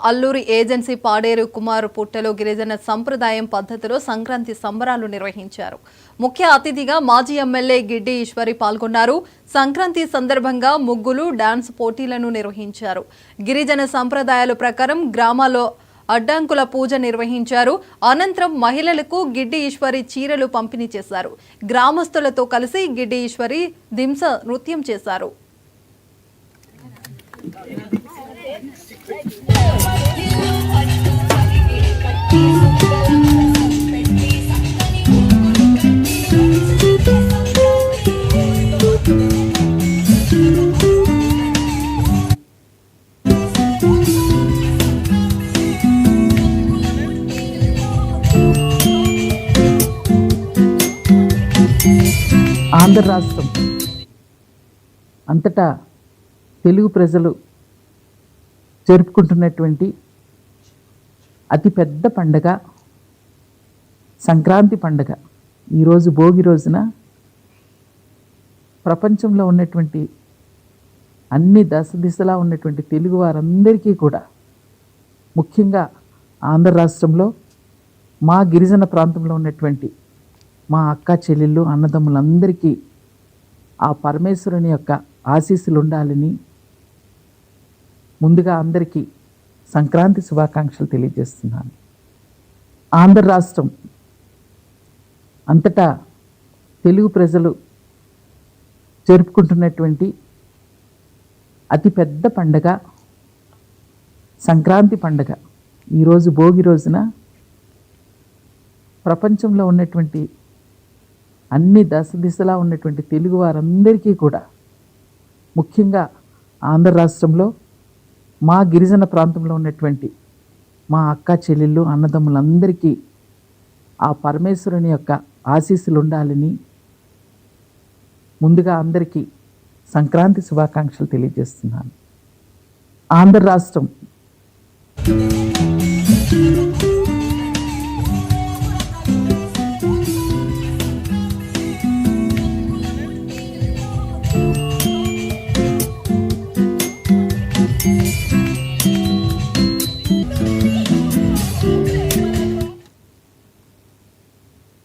Alluri agency Paderu కుమారు పుట్టలో గిరిజన సంప్రదాయం పద్ధతిలో సంక్రాంతి సంబరాలు నిర్వహించారు. ముఖ్య అతిథిగా మాజీ ఎమ్మెల్యే గిడ్డి ఈశ్వరి పాల్గొన్నారు. సంక్రాంతి సందర్భంగా ముగ్గులు, డాన్స్ పోటీలను నిర్వహించారు. గిరిజన సంప్రదాయాల ప్రకారం గ్రామాల్లో అడ్డంకుల పూజ నిర్వహించారు. అనంతరం మహిళలకు గిడ్డి ఈశ్వరి చీరలు పంపిణీ చేశారు. గ్రామస్తులతో కలిసి గిడ్డి ఈశ్వరి దింస నృత్యం చేశారు. ఆంధ్ర రాష్ట్రం అంతటా తెలుగు ప్రజలు జరుపుకుంటున్నటువంటి అతిపెద్ద పండగ సంక్రాంతి పండగ. ఈరోజు భోగి రోజున ప్రపంచంలో ఉన్నటువంటి అన్ని దశలా ఉన్నటువంటి తెలుగు వారందరికీ కూడా, ముఖ్యంగా ఆంధ్ర రాష్ట్రంలో మా గిరిజన ప్రాంతంలో ఉన్నటువంటి మా అక్క చెల్లెళ్ళు అన్నదమ్ములందరికీ ఆ పరమేశ్వరుని యొక్క ఆశీస్సులు ఉండాలని ముందుగా అందరికీ సంక్రాంతి శుభాకాంక్షలు తెలియజేస్తున్నాను. ఆంధ్ర రాష్ట్రం అంతటా తెలుగు ప్రజలు జరుపుకుంటున్నటువంటి అతిపెద్ద పండగ సంక్రాంతి పండగ. ఈరోజు భోగి రోజున ప్రపంచంలో ఉన్నటువంటి అన్ని దశలా ఉన్నటువంటి తెలుగు వారందరికీ కూడా, ముఖ్యంగా ఆంధ్ర రాష్ట్రంలో మా గిరిజన ప్రాంతంలో ఉన్నటువంటి మా అక్క చెల్లెళ్ళు అన్నదమ్ములందరికీ ఆ పరమేశ్వరుని యొక్క ఆశీస్సులు ఉండాలని ముందుగా అందరికీ సంక్రాంతి శుభాకాంక్షలు తెలియజేస్తున్నాను. ఆంధ్ర రాష్ట్రం